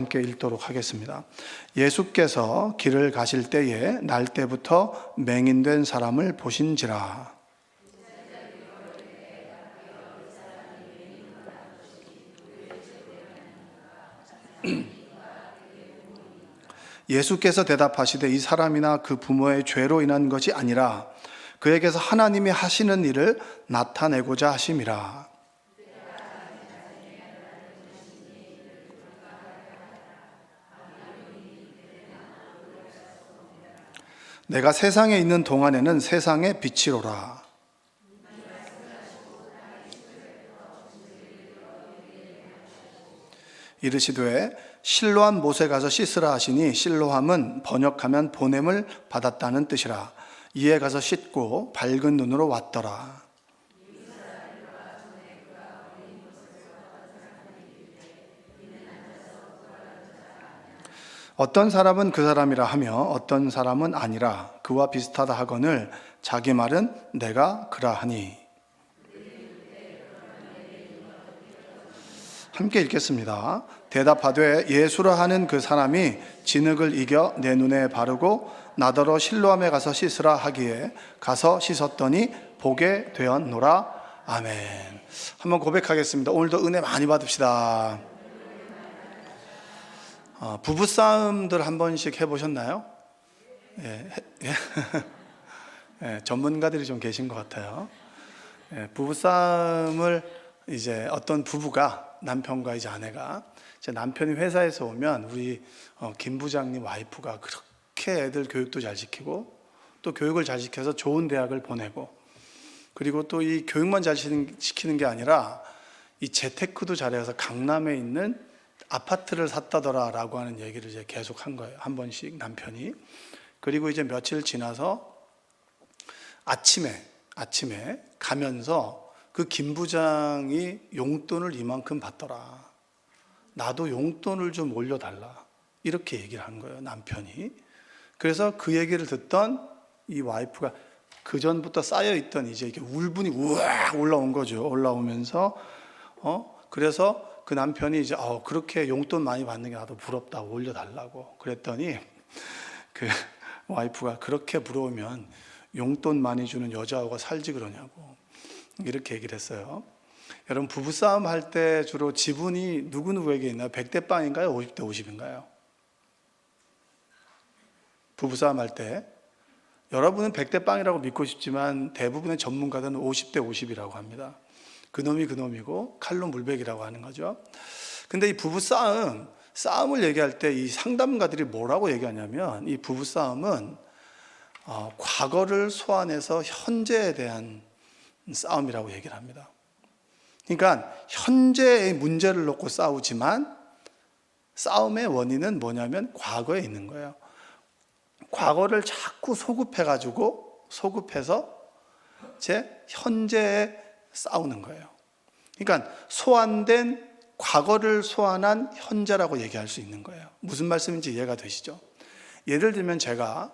함께 읽도록 하겠습니다. 예수께서 길을 가실 때에 날 때부터 맹인된 사람을 보신지라. 예수께서 대답하시되 이 사람이나 그 부모의 죄로 인한 것이 아니라 그에게서 하나님이 하시는 일을 나타내고자 하심이라. 내가 세상에 있는 동안에는 세상의 빛이로라. 이르시되 실로암 못에 가서 씻으라 하시니 실로암은 번역하면 보냄을 받았다는 뜻이라. 이에 가서 씻고 밝은 눈으로 왔더라. 어떤 사람은 그 사람이라 하며 어떤 사람은 아니라 그와 비슷하다 하거늘 자기 말은 내가 그라하니. 함께 읽겠습니다. 대답하되 예수라 하는 그 사람이 진흙을 이겨 내 눈에 바르고 나더러 실로암에 가서 씻으라 하기에 가서 씻었더니 보게 되었노라. 아멘. 한번 고백하겠습니다. 오늘도 은혜 많이 받읍시다. 부부싸움들 한 번씩 해보셨나요? 예, 예. 예, 전문가들이 좀 계신 것 같아요. 예, 부부싸움을 이제 어떤 부부가 남편과 이제 아내가 제 남편이 회사에서 오면 우리 김 부장님 와이프가 그렇게 애들 교육도 잘 시키고 또 교육을 잘 시켜서 좋은 대학을 보내고 그리고 또 이 교육만 잘 시키는 게 아니라 이 재테크도 잘해서 강남에 있는 아파트를 샀다더라 라고 하는 얘기를 이제 계속 한 거예요. 한 번씩 남편이. 그리고 이제 며칠 지나서 아침에 가면서 그 김 부장이 용돈을 이만큼 받더라. 나도 용돈을 좀 올려달라. 이렇게 얘기를 한 거예요, 남편이. 그래서 그 얘기를 듣던 이 와이프가 그 전부터 쌓여있던 이제 이렇게 울분이 우악 올라온 거죠. 올라오면서, 그래서 그 남편이 이제 그렇게 용돈 많이 받는 게 나도 부럽다고 올려달라고 그랬더니 그 와이프가 그렇게 부러우면 용돈 많이 주는 여자하고 살지 그러냐고 이렇게 얘기를 했어요. 여러분 부부싸움 할 때 주로 지분이 누구누구에게 있나요? 100대 빵인가요? 50대 50인가요? 부부싸움 할 때 여러분은 100대 빵이라고 믿고 싶지만 대부분의 전문가들은 50대 50이라고 합니다. 그놈이 그놈이고 칼로 물베기라고 하는 거죠. 근데 이 싸움을 얘기할 때 이 상담가들이 뭐라고 얘기하냐면 이 부부싸움은 과거를 소환해서 현재에 대한 싸움이라고 얘기를 합니다. 그러니까 현재의 문제를 놓고 싸우지만 싸움의 원인은 뭐냐면 과거에 있는 거예요. 과거를 자꾸 소급해서 제 현재에 싸우는 거예요. 그러니까 과거를 소환한 현재라고 얘기할 수 있는 거예요. 무슨 말씀인지 이해가 되시죠? 예를 들면 제가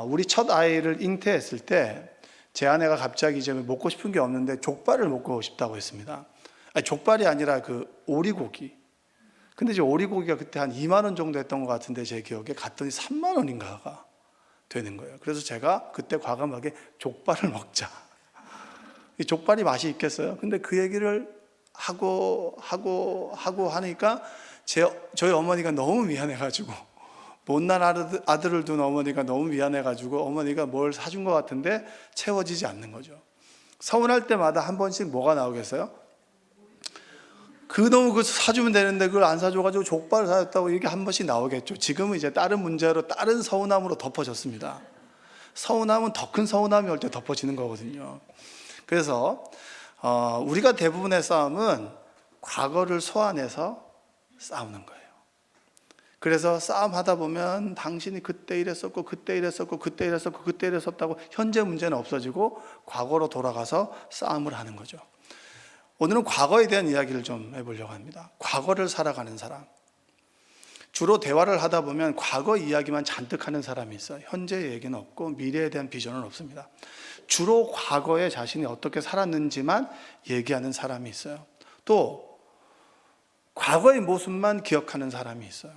우리 첫 아이를 잉태했을 때 제 아내가 갑자기 이제 먹고 싶은 게 없는데 족발을 먹고 싶다고 했습니다. 아니, 족발이 아니라 그 오리고기. 근데 이제 오리고기가 그때 한 2만 원 정도 했던 것 같은데 제 기억에 갔더니 3만 원인가가 되는 거예요. 그래서 제가 그때 과감하게 족발을 먹자. 이 족발이 맛이 있겠어요? 근데 그 얘기를 하고 하니까 저희 어머니가 너무 미안해가지고 못난 아들을 둔 어머니가 너무 미안해가지고 어머니가 뭘 사준 것 같은데 채워지지 않는 거죠. 서운할 때마다 한 번씩 뭐가 나오겠어요? 그놈을 그거 사주면 되는데 그걸 안 사줘가지고 족발을 사줬다고 이렇게 한 번씩 나오겠죠. 지금은 이제 다른 문제로 다른 서운함으로 덮어졌습니다. 서운함은 더 큰 서운함이 올 때 덮어지는 거거든요. 그래서 우리가 대부분의 싸움은 과거를 소환해서 싸우는 거예요. 그래서 싸움하다 보면 당신이 그때 이랬었고 다고 현재 문제는 없어지고 과거로 돌아가서 싸움을 하는 거죠. 오늘은 과거에 대한 이야기를 좀 해보려고 합니다. 과거를 살아가는 사람. 주로 대화를 하다 보면 과거 이야기만 잔뜩 하는 사람이 있어요. 현재 얘기는 없고 미래에 대한 비전은 없습니다. 주로 과거에 자신이 어떻게 살았는지만 얘기하는 사람이 있어요. 또 과거의 모습만 기억하는 사람이 있어요.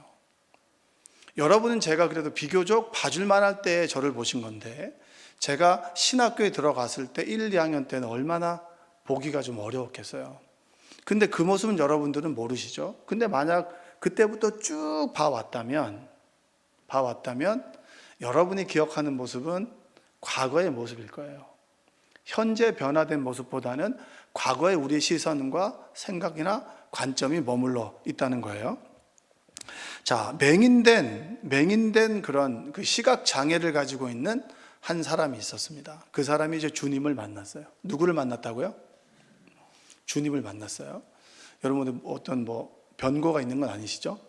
여러분은 제가 그래도 비교적 봐줄 만할 때 저를 보신 건데, 제가 신학교에 들어갔을 때 1, 2학년 때는 얼마나 보기가 좀 어려웠겠어요. 근데 그 모습은 여러분들은 모르시죠. 근데 만약 그때부터 쭉 봐왔다면 여러분이 기억하는 모습은 과거의 모습일 거예요. 현재 변화된 모습보다는 과거의 우리의 시선과 생각이나 관점이 머물러 있다는 거예요. 자, 맹인된 그런 그 시각 장애를 가지고 있는 한 사람이 있었습니다. 그 사람이 이제 주님을 만났어요. 누구를 만났다고요? 주님을 만났어요. 여러분들 어떤 변고가 있는 건 아니시죠?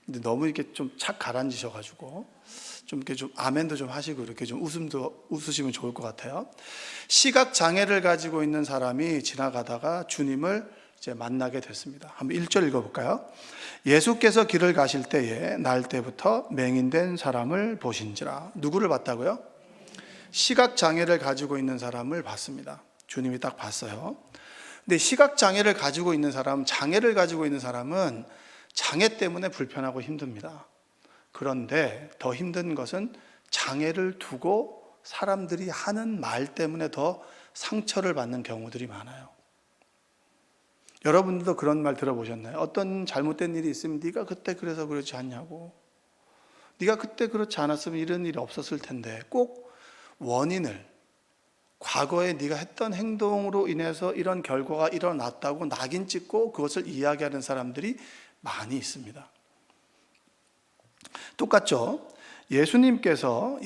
근데 너무 이렇게 좀 착 가라앉으셔가지고 좀 이렇게 좀 아멘도 좀 하시고 이렇게 좀 웃으시면 좋을 것 같아요. 시각 장애를 가지고 있는 사람이 지나가다가 주님을 이제 만나게 됐습니다. 한번 1절 읽어볼까요? 예수께서 길을 가실 때에 날 때부터 맹인된 사람을 보신지라. 누구를 봤다고요? 시각 장애를 가지고 있는 사람을 봤습니다. 주님이 딱 봤어요. 근데 시각 장애를 가지고 있는 사람, 장애를 가지고 있는 사람은 장애 때문에 불편하고 힘듭니다. 그런데 더 힘든 것은 장애를 두고 사람들이 하는 말 때문에 더 상처를 받는 경우들이 많아요. 여러분들도 그런 말 들어보셨나요? 어떤 잘못된 일이 있으면 네가 그때 그래서 그렇지 않냐고, 네가 그때 그렇지 않았으면 이런 일이 없었을 텐데, 꼭 원인을 과거에 네가 했던 행동으로 인해서 이런 결과가 일어났다고 낙인 찍고 그것을 이야기하는 사람들이 많이 있습니다. 똑같죠? 예수님께서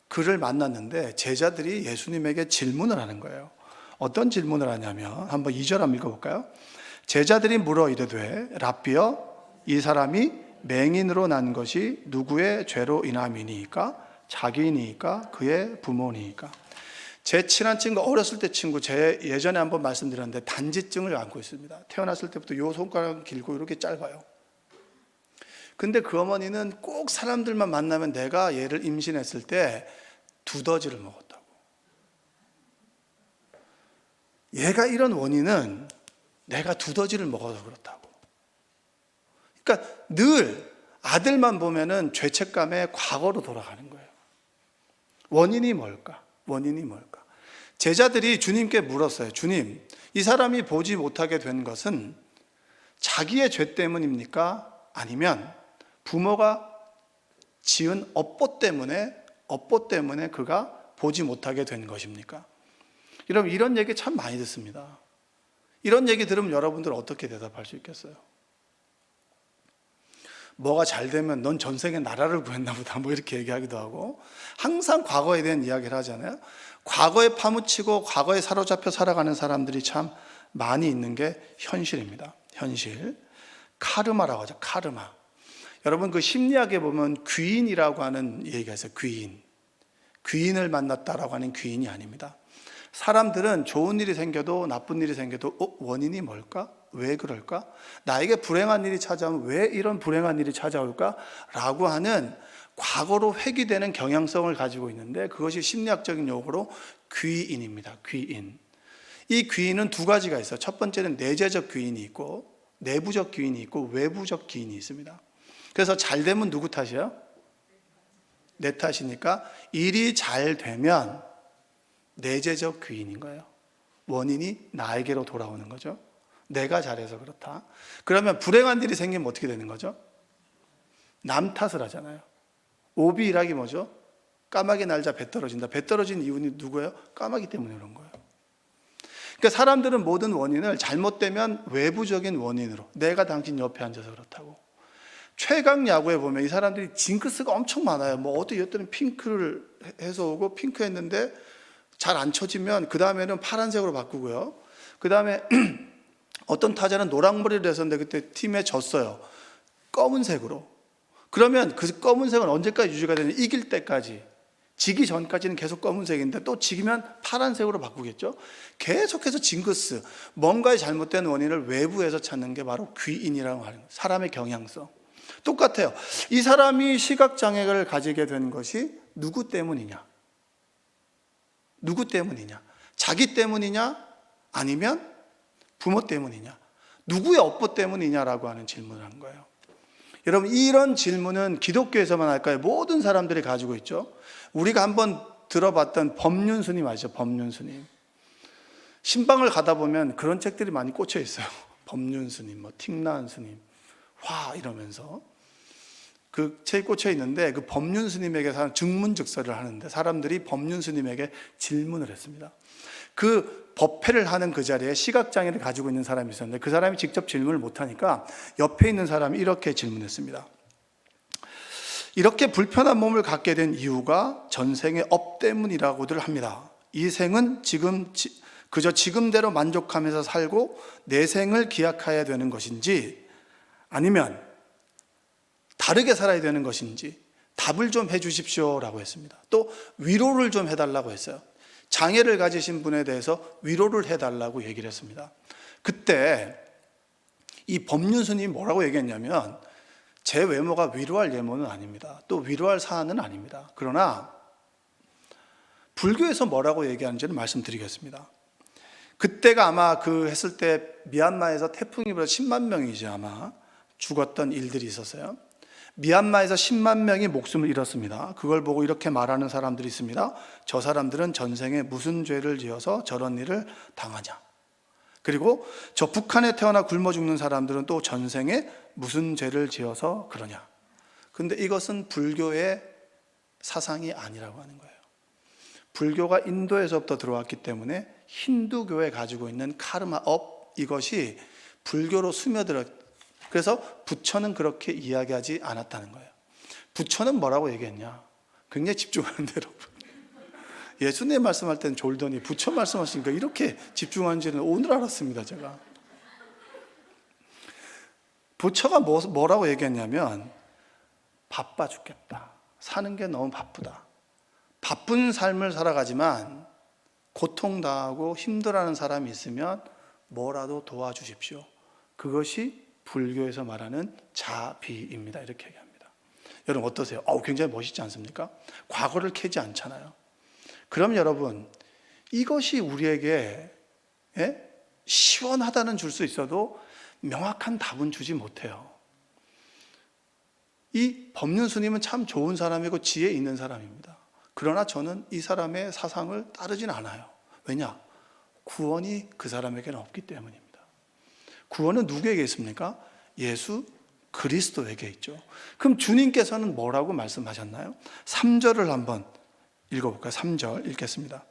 그를 만났는데 제자들이 예수님에게 질문을 하는 거예요. 어떤 질문을 하냐면 한번 2절 한번 읽어볼까요? 제자들이 물어 이르되 랍비여, 이 사람이 맹인으로 난 것이 누구의 죄로 인함이니까? 자기니까? 그의 부모니까? 제 친한 친구, 어렸을 때 친구, 제 예전에 한번 말씀드렸는데 단지증을 앓고 있습니다. 태어났을 때부터 요 손가락은 길고 이렇게 짧아요. 근데 그 어머니는 꼭 사람들만 만나면 내가 얘를 임신했을 때 두더지를 먹었다고. 얘가 이런 원인은 내가 두더지를 먹어서 그렇다고. 그러니까 늘 아들만 보면은 죄책감에 과거로 돌아가는 거예요. 원인이 뭘까? 제자들이 주님께 물었어요. 주님, 이 사람이 보지 못하게 된 것은 자기의 죄 때문입니까? 아니면 부모가 지은 업보 때문에 그가 보지 못하게 된 것입니까? 여러분, 이런 얘기 참 많이 듣습니다. 이런 얘기 들으면 여러분들 어떻게 대답할 수 있겠어요? 뭐가 잘 되면 넌 전생에 나라를 구했나 보다 이렇게 얘기하기도 하고, 항상 과거에 대한 이야기를 하잖아요. 과거에 파묻히고 과거에 사로잡혀 살아가는 사람들이 참 많이 있는 게 현실입니다. 현실. 카르마라고 하죠. 카르마. 여러분, 그 심리학에 보면 귀인이라고 하는 얘기가 있어요. 귀인을 만났다라고 하는 귀인이 아닙니다. 사람들은 좋은 일이 생겨도 나쁜 일이 생겨도 원인이 뭘까? 왜 그럴까? 나에게 불행한 일이 찾아오면 왜 이런 불행한 일이 찾아올까? 라고 하는 과거로 회귀되는 경향성을 가지고 있는데, 그것이 심리학적인 용어로 귀인입니다. 귀인. 이 귀인은 두 가지가 있어요. 첫 번째는 내재적 귀인이 있고, 내부적 귀인이 있고, 외부적 귀인이 있습니다. 그래서 잘 되면 누구 탓이에요? 내 탓이니까 일이 잘 되면 내재적 귀인인 거예요. 원인이 나에게로 돌아오는 거죠. 내가 잘해서 그렇다. 그러면 불행한 일이 생기면 어떻게 되는 거죠? 남 탓을 하잖아요. 오비일학이 뭐죠? 까마귀 날자 배 떨어진다. 배 떨어진 이유는 누구예요? 까마귀 때문에 그런 거예요. 그러니까 사람들은 모든 원인을 잘못되면 외부적인 원인으로, 내가 당신 옆에 앉아서 그렇다고. 최강 야구에 보면 이 사람들이 징크스가 엄청 많아요. 어떻게 했더니 핑크를 해서 오고, 핑크 했는데 잘 안 쳐지면 그 다음에는 파란색으로 바꾸고요. 그 다음에 어떤 타자는 노랑머리를 했었는데 그때 팀에 졌어요. 검은색으로. 그러면 그 검은색은 언제까지 유지가 되냐? 이길 때까지. 지기 전까지는 계속 검은색인데 또 지기면 파란색으로 바꾸겠죠. 계속해서 징크스, 뭔가의 잘못된 원인을 외부에서 찾는 게 바로 귀인이라고 하는 거예요. 사람의 경향성. 똑같아요. 이 사람이 시각장애를 가지게 된 것이 누구 때문이냐? 자기 때문이냐? 아니면 부모 때문이냐? 누구의 업보 때문이냐라고 하는 질문을 한 거예요. 여러분, 이런 질문은 기독교에서만 할까요? 모든 사람들이 가지고 있죠. 우리가 한번 들어봤던 법륜 스님 아시죠? 법륜 스님. 신방을 가다 보면 그런 책들이 많이 꽂혀 있어요. 법륜 스님, 틱란 스님, 화 이러면서 그 책이 꽂혀 있는데, 그 법륜 스님에게 증문즉서를 하는데 사람들이 법륜 스님에게 질문을 했습니다. 그 법회를 하는 그 자리에 시각장애를 가지고 있는 사람이 있었는데, 그 사람이 직접 질문을 못하니까 옆에 있는 사람이 이렇게 질문했습니다. 이렇게 불편한 몸을 갖게 된 이유가 전생의 업 때문이라고들 합니다. 이 생은 그저 지금대로 만족하면서 살고 내생을 기약해야 되는 것인지, 아니면 다르게 살아야 되는 것인지 답을 좀 해주십시오라고 했습니다. 또 위로를 좀 해달라고 했어요. 장애를 가지신 분에 대해서 위로를 해달라고 얘기를 했습니다. 그때 이 법륜 스님이 뭐라고 얘기했냐면, 제 외모가 위로할 외모는 아닙니다. 또 위로할 사안은 아닙니다. 그러나 불교에서 뭐라고 얘기하는지는 말씀드리겠습니다. 그때가 아마 그 했을 때 미얀마에서 태풍이 불어서 10만 명이 이제 아마 죽었던 일들이 있었어요. 미얀마에서 10만 명이 목숨을 잃었습니다. 그걸 보고 이렇게 말하는 사람들이 있습니다. 저 사람들은 전생에 무슨 죄를 지어서 저런 일을 당하냐. 그리고 저 북한에 태어나 굶어 죽는 사람들은 또 전생에 무슨 죄를 지어서 그러냐. 근데 이것은 불교의 사상이 아니라고 하는 거예요. 불교가 인도에서부터 들어왔기 때문에 힌두교에 가지고 있는 카르마 업, 이것이 불교로 스며들었. 그래서 부처는 그렇게 이야기하지 않았다는 거예요. 부처는 뭐라고 얘기했냐? 굉장히 집중하는데 여러분, 예수님 말씀할 때는 졸더니 부처 말씀하시니까 이렇게 집중하는지는 오늘 알았습니다. 제가 부처가 뭐라고 얘기했냐면, 바빠 죽겠다, 사는 게 너무 바쁘다, 바쁜 삶을 살아가지만 고통당하고 힘들어하는 사람이 있으면 뭐라도 도와주십시오. 그것이 불교에서 말하는 자비입니다. 이렇게 얘기합니다. 여러분 어떠세요? 굉장히 멋있지 않습니까? 과거를 캐지 않잖아요. 그럼 여러분, 이것이 우리에게 시원하다는 줄 수 있어도 명확한 답은 주지 못해요. 이 법륜 스님은 참 좋은 사람이고 지혜 있는 사람입니다. 그러나 저는 이 사람의 사상을 따르진 않아요. 왜냐? 구원이 그 사람에게는 없기 때문입니다. 구원은 누구에게 있습니까? 예수 그리스도에게 있죠. 그럼 주님께서는 뭐라고 말씀하셨나요? 3절을 한번 읽어볼까요? 3절 읽겠습니다.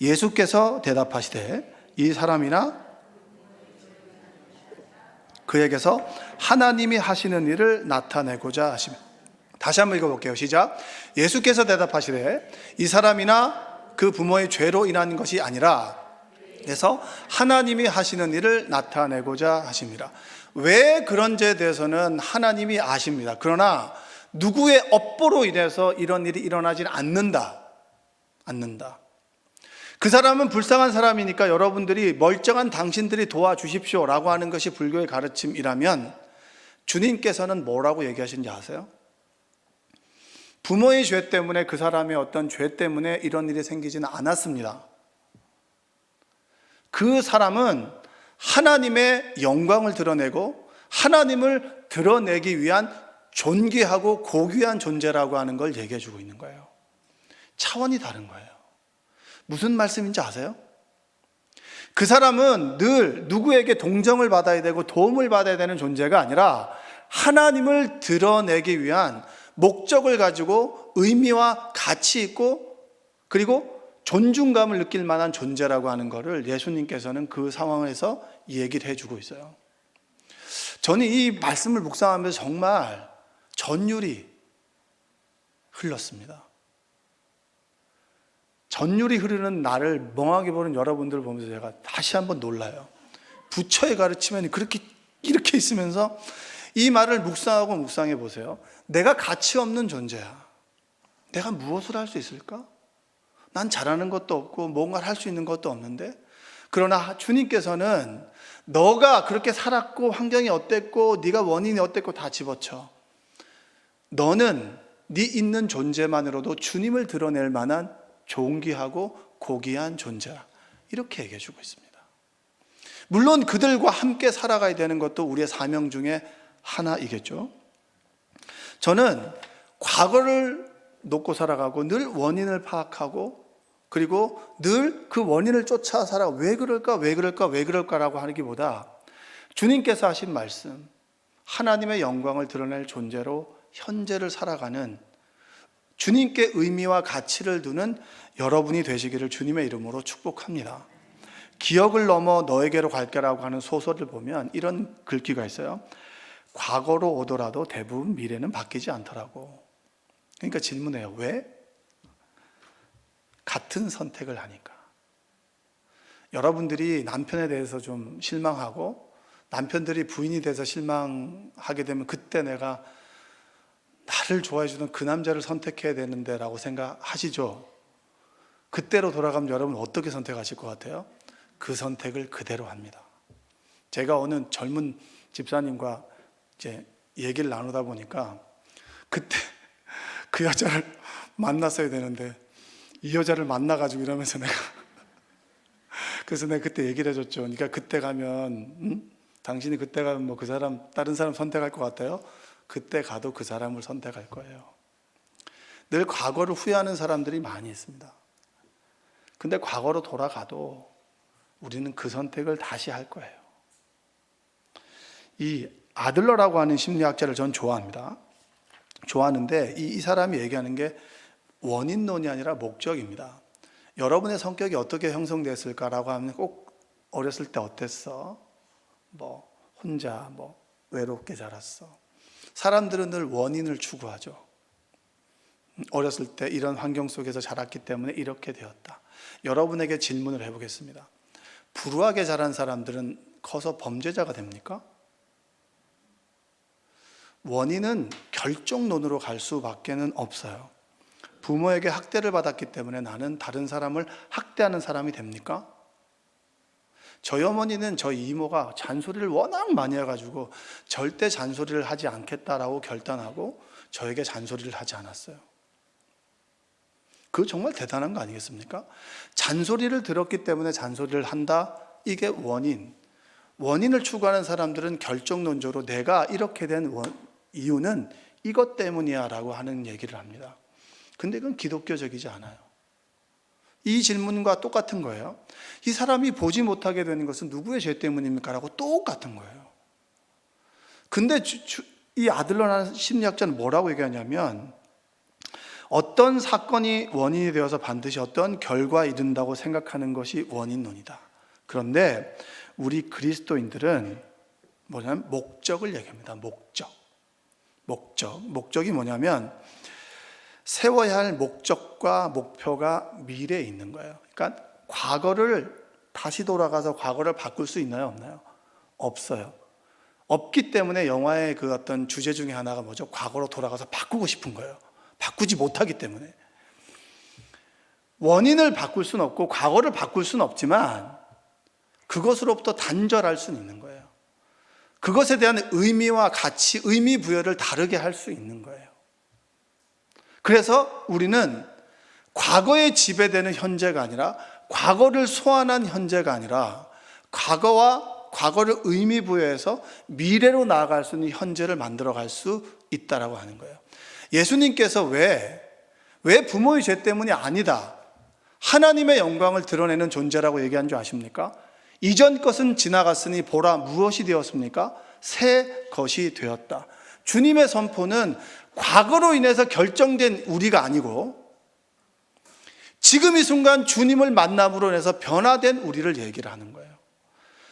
예수께서 대답하시되 이 사람이나 그에게서 하나님이 하시는 일을 나타내고자 하시며. 다시 한번 읽어볼게요. 시작. 예수께서 대답하시되 이 사람이나 그 부모의 죄로 인한 것이 아니라 그래서 하나님이 하시는 일을 나타내고자 하십니다. 왜 그런지에 대해서는 하나님이 아십니다. 그러나 누구의 업보로 인해서 이런 일이 일어나지는 않는다. 그 사람은 불쌍한 사람이니까 여러분들이 멀쩡한 당신들이 도와주십시오라고 하는 것이 불교의 가르침이라면, 주님께서는 뭐라고 얘기하신지 아세요? 부모의 죄 때문에, 그 사람의 어떤 죄 때문에 이런 일이 생기지는 않았습니다. 그 사람은 하나님의 영광을 드러내고 하나님을 드러내기 위한 존귀하고 고귀한 존재라고 하는 걸 얘기해 주고 있는 거예요. 차원이 다른 거예요. 무슨 말씀인지 아세요? 그 사람은 늘 누구에게 동정을 받아야 되고 도움을 받아야 되는 존재가 아니라 하나님을 드러내기 위한 목적을 가지고 의미와 가치 있고 그리고 존중감을 느낄 만한 존재라고 하는 것을 예수님께서는 그 상황에서 얘기를 해주고 있어요. 저는 이 말씀을 묵상하면서 정말 전율이 흘렀습니다. 전율이 흐르는 나를 멍하게 보는 여러분들을 보면서 제가 다시 한번 놀라요. 부처의 가르침에는 이렇게 있으면서 이 말을 묵상해 보세요. 내가 가치 없는 존재야. 내가 무엇을 할 수 있을까? 난 잘하는 것도 없고 뭔가를 할 수 있는 것도 없는데, 그러나 주님께서는 너가 그렇게 살았고 환경이 어땠고 네가 원인이 어땠고 다 집어쳐. 너는 네 있는 존재만으로도 주님을 드러낼 만한 존귀하고 고귀한 존재야. 이렇게 얘기해 주고 있습니다. 물론 그들과 함께 살아가야 되는 것도 우리의 사명 중에 하나이겠죠. 저는 과거를 놓고 살아가고 늘 원인을 파악하고 그리고 늘 그 원인을 쫓아 살아 왜 그럴까라고 하기보다 주님께서 하신 말씀, 하나님의 영광을 드러낼 존재로 현재를 살아가는 주님께 의미와 가치를 두는 여러분이 되시기를 주님의 이름으로 축복합니다. 기억을 넘어 너에게로 갈게라고 하는 소설을 보면 이런 글귀가 있어요. 과거로 오더라도 대부분 미래는 바뀌지 않더라고. 그러니까 질문해요. 왜? 같은 선택을 하니까. 여러분들이 남편에 대해서 좀 실망하고 남편들이 부인이 돼서 실망하게 되면 그때 내가 나를 좋아해 주는 그 남자를 선택해야 되는데 라고 생각하시죠? 그때로 돌아가면 여러분 어떻게 선택하실 것 같아요? 그 선택을 그대로 합니다. 제가 어느 젊은 집사님과 이제 얘기를 나누다 보니까 그때 그 여자를 만났어야 되는데 이 여자를 만나가지고 이러면서 그래서 내가 그때 얘기를 해줬죠. 그러니까 그때 가면 당신이 그때 가면 뭐 그 사람 다른 사람 선택할 것 같아요? 그때 가도 그 사람을 선택할 거예요. 늘 과거를 후회하는 사람들이 많이 있습니다. 근데 과거로 돌아가도 우리는 그 선택을 다시 할 거예요. 이 아들러라고 하는 심리학자를 전 좋아합니다. 좋아하는데 이 사람이 얘기하는 게 원인론이 아니라 목적입니다. 여러분의 성격이 어떻게 형성됐을까라고 하면 꼭 어렸을 때 어땠어? 뭐 혼자 뭐 외롭게 자랐어. 사람들은 늘 원인을 추구하죠. 어렸을 때 이런 환경 속에서 자랐기 때문에 이렇게 되었다. 여러분에게 질문을 해보겠습니다. 불우하게 자란 사람들은 커서 범죄자가 됩니까? 원인은 결정론으로 갈 수밖에는 없어요. 부모에게 학대를 받았기 때문에 나는 다른 사람을 학대하는 사람이 됩니까? 저희 어머니는 저희 이모가 잔소리를 워낙 많이 해가지고 절대 잔소리를 하지 않겠다라고 결단하고 저에게 잔소리를 하지 않았어요. 그거 정말 대단한 거 아니겠습니까? 잔소리를 들었기 때문에 잔소리를 한다? 이게 원인을 추구하는 사람들은 결정론적으로 내가 이렇게 된 이유는 이것 때문이야 라고 하는 얘기를 합니다. 근데 그건 기독교적이지 않아요. 이 질문과 똑같은 거예요. 이 사람이 보지 못하게 되는 것은 누구의 죄 때문입니까? 라고 똑같은 거예요. 근데 이 아들러라는 심리학자는 뭐라고 얘기하냐면 어떤 사건이 원인이 되어서 반드시 어떤 결과에 이른다고 생각하는 것이 원인론이다. 그런데 우리 그리스도인들은 뭐냐면 목적을 얘기합니다. 목적이 뭐냐면 세워야 할 목적과 목표가 미래에 있는 거예요. 그러니까 과거를 다시 돌아가서 과거를 바꿀 수 있나요? 없나요? 없어요. 없기 때문에 영화의 그 어떤 주제 중에 하나가 뭐죠? 과거로 돌아가서 바꾸고 싶은 거예요. 바꾸지 못하기 때문에. 원인을 바꿀 수는 없고 과거를 바꿀 수는 없지만 그것으로부터 단절할 수는 있는 거예요. 그것에 대한 의미와 가치, 의미 부여를 다르게 할 수 있는 거예요. 그래서 우리는 과거에 지배되는 현재가 아니라 과거를 소환한 현재가 아니라 과거를 의미 부여해서 미래로 나아갈 수 있는 현재를 만들어갈 수 있다라고 하는 거예요. 예수님께서 왜 부모의 죄 때문이 아니다, 하나님의 영광을 드러내는 존재라고 얘기한 줄 아십니까? 이전 것은 지나갔으니 보라 무엇이 되었습니까? 새 것이 되었다. 주님의 선포는 과거로 인해서 결정된 우리가 아니고 지금 이 순간 주님을 만남으로 인해서 변화된 우리를 얘기를 하는 거예요.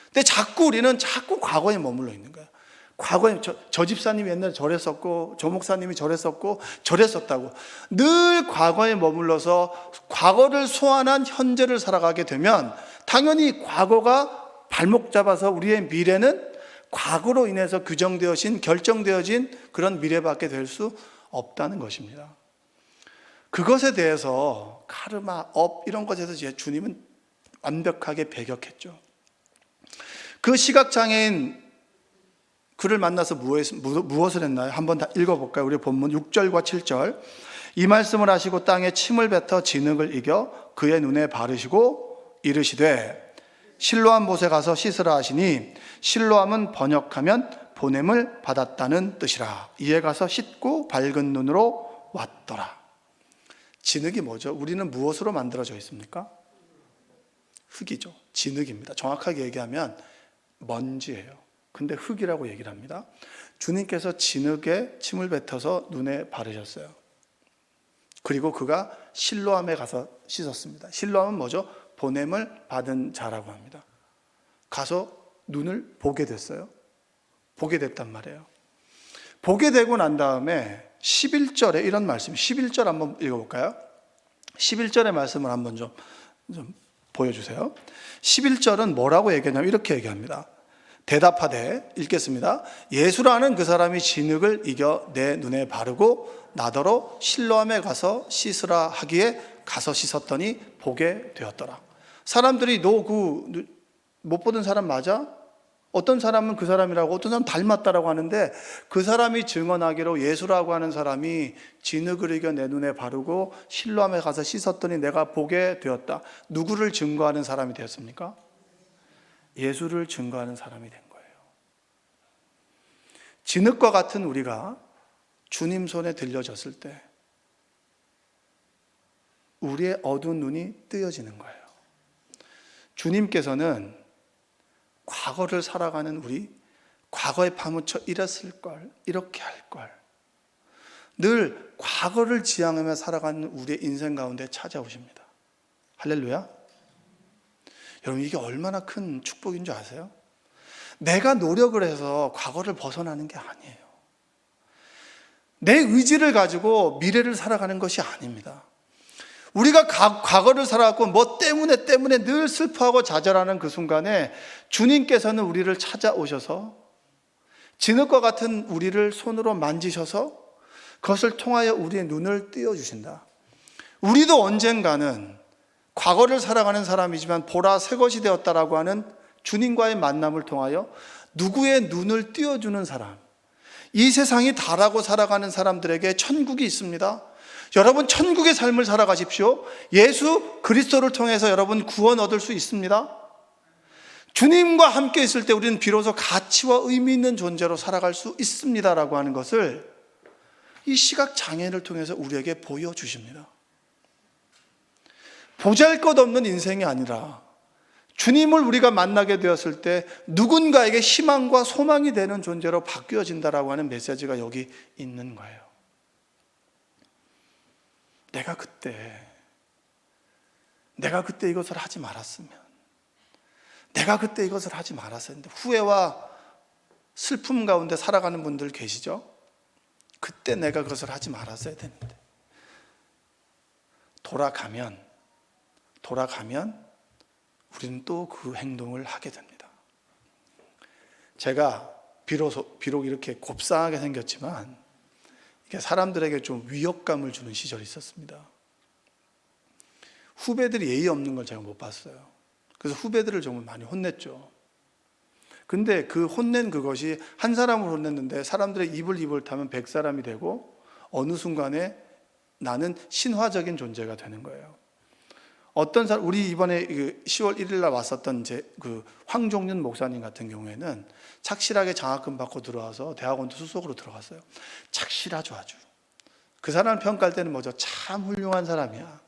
근데 자꾸 우리는 과거에 머물러 있는 거예요. 과거에 저 집사님이 옛날에 저랬었고 저 목사님이 저랬었다고 늘 과거에 머물러서 과거를 소환한 현재를 살아가게 되면 당연히 과거가 발목 잡아서 우리의 미래는 과거로 인해서 결정되어진 그런 미래밖에 될 수 없다는 것입니다. 그것에 대해서 카르마, 이런 것에서 주님은 완벽하게 배격했죠. 그 시각장애인 그를 만나서 무엇을 했나요? 한번 다 읽어볼까요? 우리 본문 6절과 7절. 이 말씀을 하시고 땅에 침을 뱉어 진흙을 이겨 그의 눈에 바르시고 이르시되 실로암 못에 가서 씻으라 하시니 실로암은 번역하면 보냄을 받았다는 뜻이라. 이에 가서 씻고 밝은 눈으로 왔더라. 진흙이 뭐죠? 우리는 무엇으로 만들어져 있습니까? 흙이죠. 진흙입니다. 정확하게 얘기하면 먼지예요. 근데 흙이라고 얘기를 합니다. 주님께서 진흙에 침을 뱉어서 눈에 바르셨어요. 그리고 그가 실로암에 가서 씻었습니다. 실로암은 뭐죠? 보냄을 받은 자라고 합니다. 가서 눈을 보게 됐어요. 보게 됐단 말이에요. 보게 되고 난 다음에 11절에 이런 말씀, 11절 한번 읽어볼까요? 11절의 말씀을 한번 좀 보여주세요. 11절은 뭐라고 얘기하냐면 이렇게 얘기합니다. 대답하되, 읽겠습니다. 예수라는 그 사람이 진흙을 이겨 내 눈에 바르고 나더러 실로암에 가서 씻으라 하기에 가서 씻었더니 보게 되었더라. 사람들이 너 그 못 보던 사람 맞아? 어떤 사람은 그 사람이라고, 어떤 사람은 닮았다라고 하는데 그 사람이 증언하기로 예수라고 하는 사람이 진흙을 이겨 내 눈에 바르고 실로암에 가서 씻었더니 내가 보게 되었다. 누구를 증거하는 사람이 되었습니까? 예수를 증거하는 사람이 된 거예요. 진흙과 같은 우리가 주님 손에 들려졌을 때 우리의 어두운 눈이 뜨여지는 거예요. 주님께서는 과거를 살아가는 우리, 과거에 파묻혀 이랬을 걸, 이렇게 할 걸, 늘 과거를 지향하며 살아가는 우리의 인생 가운데 찾아오십니다. 할렐루야. 여러분, 이게 얼마나 큰 축복인 줄 아세요? 내가 노력을 해서 과거를 벗어나는 게 아니에요. 내 의지를 가지고 미래를 살아가는 것이 아닙니다. 우리가 과거를 살아왔고 뭐 때문에 늘 슬퍼하고 좌절하는 그 순간에 주님께서는 우리를 찾아오셔서 진흙과 같은 우리를 손으로 만지셔서 그것을 통하여 우리의 눈을 띄워주신다. 우리도 언젠가는 과거를 살아가는 사람이지만 보라 새 것이 되었다라고 하는 주님과의 만남을 통하여 누구의 눈을 띄워주는 사람, 이 세상이 다라고 살아가는 사람들에게 천국이 있습니다. 여러분, 천국의 삶을 살아가십시오. 예수 그리스도를 통해서 여러분 구원 얻을 수 있습니다. 주님과 함께 있을 때 우리는 비로소 가치와 의미 있는 존재로 살아갈 수 있습니다라고 하는 것을 이 시각장애인을 통해서 우리에게 보여주십니다. 보잘것없는 인생이 아니라 주님을 우리가 만나게 되었을 때 누군가에게 희망과 소망이 되는 존재로 바뀌어진다라고 하는 메시지가 여기 있는 거예요. 내가 그때 이것을 하지 말았으면, 내가 그때 이것을 하지 말았어야 했는데, 후회와 슬픔 가운데 살아가는 분들 계시죠? 그때 내가 그것을 하지 말았어야 되는데. 돌아가면 우리는 또 그 행동을 하게 됩니다. 제가 비록 이렇게 곱상하게 생겼지만 이게 사람들에게 좀 위협감을 주는 시절이 있었습니다. 후배들이 예의 없는 걸 제가 못 봤어요. 그래서 후배들을 정말 많이 혼냈죠. 근데 그 혼낸 그것이 한 사람을 혼냈는데 사람들의 입을 타면 100사람이 되고 어느 순간에 나는 신화적인 존재가 되는 거예요. 어떤 사람, 우리 이번에 10월 1일 날 왔었던 이제 그 황종윤 목사님 같은 경우에는 착실하게 장학금 받고 들어와서 대학원도 수석으로 들어갔어요. 착실하죠, 아주. 그 사람을 평가할 때는 뭐죠? 참 훌륭한 사람이야.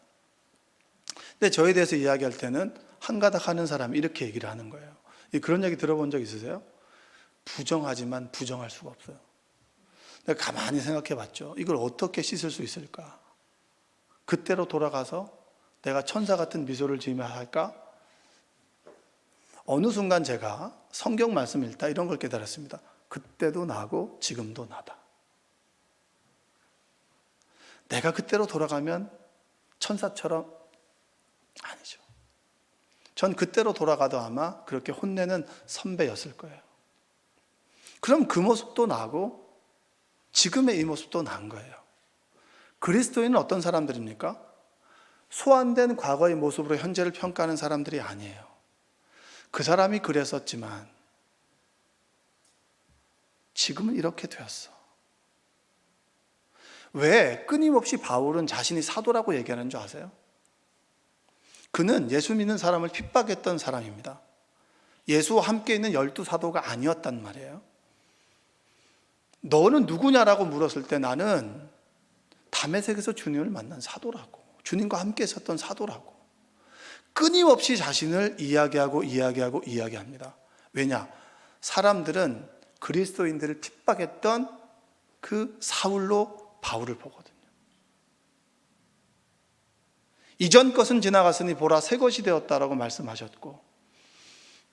근데 저에 대해서 이야기할 때는 한가닥 하는 사람, 이렇게 얘기를 하는 거예요. 그런 얘기 들어본 적 있으세요? 부정하지만 부정할 수가 없어요. 내가 가만히 생각해 봤죠. 이걸 어떻게 씻을 수 있을까? 그때로 돌아가서 내가 천사 같은 미소를 지으며 할까? 어느 순간 제가 성경 말씀 읽다 이런 걸 깨달았습니다. 그때도 나고 지금도 나다. 내가 그때로 돌아가면 천사처럼 아니죠. 전 그때로 돌아가도 아마 그렇게 혼내는 선배였을 거예요. 그럼 그 모습도 나고 지금의 이 모습도 난 거예요. 그리스도인은 어떤 사람들입니까? 소환된 과거의 모습으로 현재를 평가하는 사람들이 아니에요. 그 사람이 그랬었지만 지금은 이렇게 되었어. 왜 끊임없이 바울은 자신이 사도라고 얘기하는 줄 아세요? 그는 예수 믿는 사람을 핍박했던 사람입니다. 예수와 함께 있는 12사도가 아니었단 말이에요. 너는 누구냐라고 물었을 때 나는 다메섹에서 주님을 만난 사도라고, 주님과 함께 있었던 사도라고 끊임없이 자신을 이야기합니다. 왜냐? 사람들은 그리스도인들을 핍박했던 그 사울로 바울을 보거든요. 이전 것은 지나갔으니 보라 새 것이 되었다라고 말씀하셨고,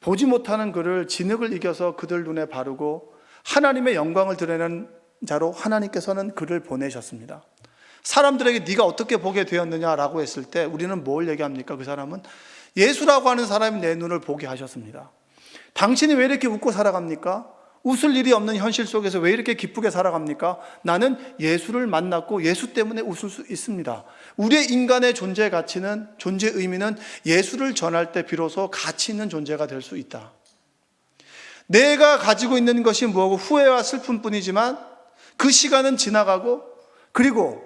보지 못하는 그를 진흙을 이겨서 그들 눈에 바르고 하나님의 영광을 드러내는 자로 하나님께서는 그를 보내셨습니다. 사람들에게 네가 어떻게 보게 되었느냐라고 했을 때 우리는 뭘 얘기합니까? 그 사람은 예수라고 하는 사람이 내 눈을 보게 하셨습니다. 당신이 왜 이렇게 웃고 살아갑니까? 웃을 일이 없는 현실 속에서 왜 이렇게 기쁘게 살아갑니까? 나는 예수를 만났고 예수 때문에 웃을 수 있습니다. 우리의 인간의 존재 가치는, 존재 의미는 예수를 전할 때 비로소 가치 있는 존재가 될 수 있다. 내가 가지고 있는 것이 뭐고 후회와 슬픔뿐이지만 그 시간은 지나가고, 그리고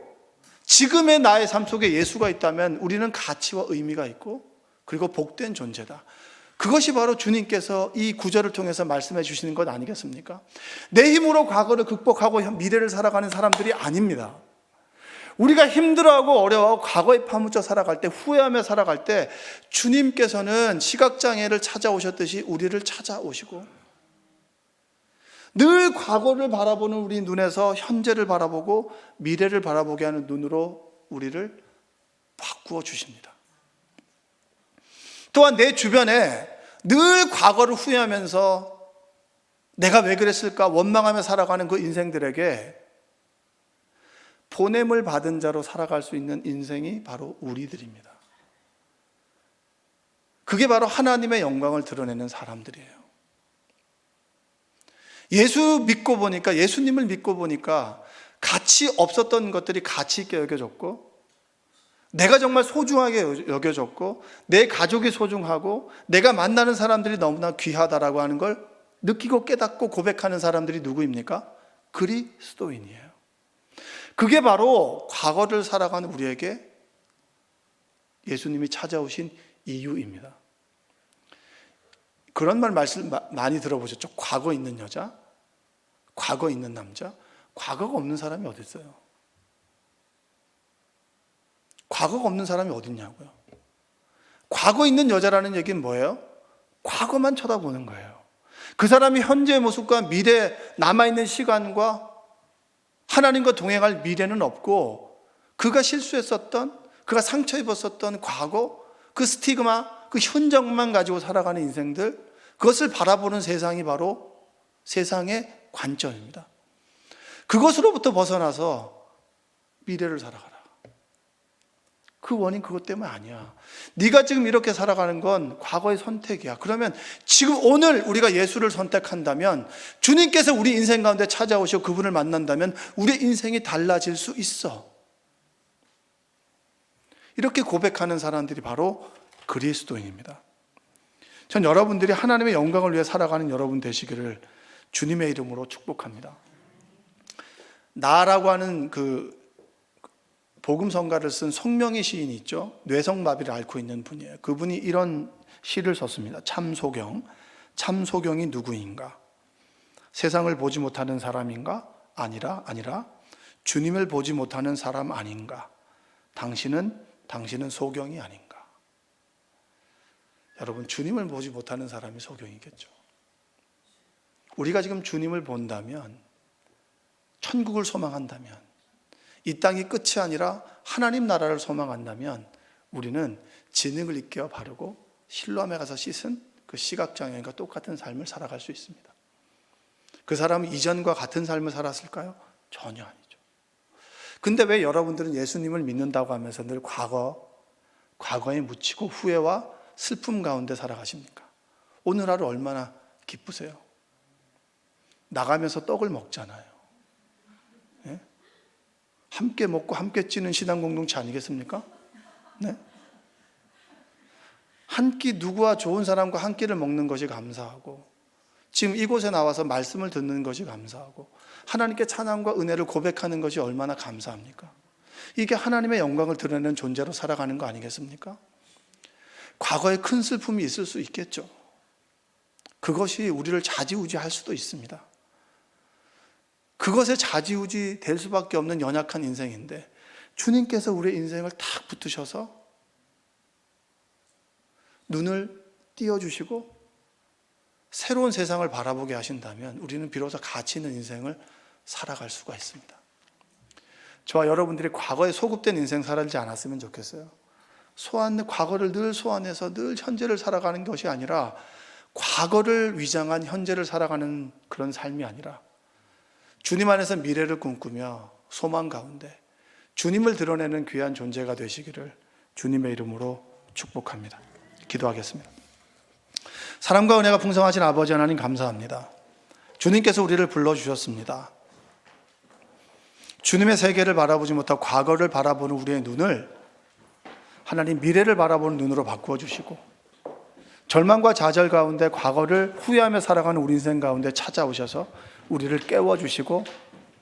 지금의 나의 삶 속에 예수가 있다면 우리는 가치와 의미가 있고, 그리고 복된 존재다. 그것이 바로 주님께서 이 구절을 통해서 말씀해 주시는 것 아니겠습니까? 내 힘으로 과거를 극복하고 미래를 살아가는 사람들이 아닙니다. 우리가 힘들어하고 어려워하고 과거에 파묻혀 살아갈 때, 후회하며 살아갈 때 주님께서는 시각장애를 찾아오셨듯이 우리를 찾아오시고, 늘 과거를 바라보는 우리 눈에서 현재를 바라보고 미래를 바라보게 하는 눈으로 우리를 바꾸어 주십니다. 또한 내 주변에 늘 과거를 후회하면서 내가 왜 그랬을까 원망하며 살아가는 그 인생들에게 보냄을 받은 자로 살아갈 수 있는 인생이 바로 우리들입니다. 그게 바로 하나님의 영광을 드러내는 사람들이에요. 예수님을 믿고 보니까 가치 없었던 것들이 가치 있게 여겨졌고, 내가 정말 소중하게 여겨졌고, 내 가족이 소중하고, 내가 만나는 사람들이 너무나 귀하다라고 하는 걸 느끼고 깨닫고 고백하는 사람들이 누구입니까? 그리스도인이에요. 그게 바로 과거를 살아가는 우리에게 예수님이 찾아오신 이유입니다. 그런 말씀 많이 들어보셨죠? 과거 있는 여자, 과거 있는 남자. 과거가 없는 사람이 어디 있어요? 과거가 없는 사람이 어디 있냐고요? 과거 있는 여자라는 얘기는 뭐예요? 과거만 쳐다보는 거예요. 그 사람이 현재의 모습과 미래, 남아있는 시간과 하나님과 동행할 미래는 없고, 그가 실수했었던, 그가 상처 입었었던 과거, 그 스티그마, 그 흔적만 가지고 살아가는 인생들, 그것을 바라보는 세상이 바로 세상의 관점입니다. 그것으로부터 벗어나서 미래를 살아가라. 그 원인 그것 때문에 아니야. 네가 지금 이렇게 살아가는 건 과거의 선택이야. 그러면 지금 오늘 우리가 예수를 선택한다면, 주님께서 우리 인생 가운데 찾아오시고 그분을 만난다면 우리 인생이 달라질 수 있어. 이렇게 고백하는 사람들이 바로 그리스도인입니다. 전 여러분들이 하나님의 영광을 위해 살아가는 여러분 되시기를 주님의 이름으로 축복합니다. 나라고 하는 그 복음성가를 쓴 송명희 시인이 있죠. 뇌성마비를 앓고 있는 분이에요. 그분이 이런 시를 썼습니다. 참소경. 참소경이 누구인가? 세상을 보지 못하는 사람인가? 아니라 주님을 보지 못하는 사람 아닌가? 당신은 소경이 아닌가? 여러분, 주님을 보지 못하는 사람이 소경이겠죠. 우리가 지금 주님을 본다면, 천국을 소망한다면, 이 땅이 끝이 아니라 하나님 나라를 소망한다면 우리는 진흙을 입겨 바르고 실로암에 가서 씻은 그 시각장애인과 똑같은 삶을 살아갈 수 있습니다. 그 사람은 이전과 같은 삶을 살았을까요? 전혀 아니죠. 근데 왜 여러분들은 예수님을 믿는다고 하면서 늘 과거에 묻히고 후회와 슬픔 가운데 살아가십니까? 오늘 하루 얼마나 기쁘세요? 나가면서 떡을 먹잖아요. 네? 함께 먹고 함께 찌는 신앙 공동체 아니겠습니까? 네? 한 끼, 누구와 좋은 사람과 한 끼를 먹는 것이 감사하고, 지금 이곳에 나와서 말씀을 듣는 것이 감사하고, 하나님께 찬양과 은혜를 고백하는 것이 얼마나 감사합니까? 이게 하나님의 영광을 드러내는 존재로 살아가는 거 아니겠습니까? 과거에 큰 슬픔이 있을 수 있겠죠. 그것이 우리를 좌지우지할 수도 있습니다. 그것에 좌지우지 될 수밖에 없는 연약한 인생인데 주님께서 우리의 인생을 탁 붙으셔서 눈을 띄워주시고 새로운 세상을 바라보게 하신다면 우리는 비로소 가치 있는 인생을 살아갈 수가 있습니다. 저와 여러분들이 과거에 소급된 인생 살지 않았으면 좋겠어요. 과거를 늘 소환해서 늘 현재를 살아가는 것이 아니라 과거를 위장한 현재를 살아가는 그런 삶이 아니라 주님 안에서 미래를 꿈꾸며 소망 가운데 주님을 드러내는 귀한 존재가 되시기를 주님의 이름으로 축복합니다. 기도하겠습니다. 사랑과 은혜가 풍성하신 아버지 하나님 감사합니다. 주님께서 우리를 불러주셨습니다. 주님의 세계를 바라보지 못하고 과거를 바라보는 우리의 눈을 하나님 미래를 바라보는 눈으로 바꾸어 주시고 절망과 좌절 가운데 과거를 후회하며 살아가는 우리 인생 가운데 찾아오셔서 우리를 깨워주시고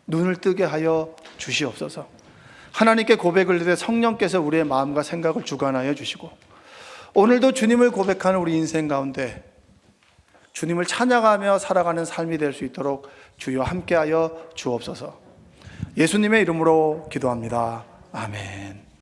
눈을 뜨게 하여 주시옵소서. 하나님께 고백을 드려 성령께서 우리의 마음과 생각을 주관하여 주시고 오늘도 주님을 고백하는 우리 인생 가운데 주님을 찬양하며 살아가는 삶이 될 수 있도록 주여 함께하여 주옵소서. 예수님의 이름으로 기도합니다. 아멘.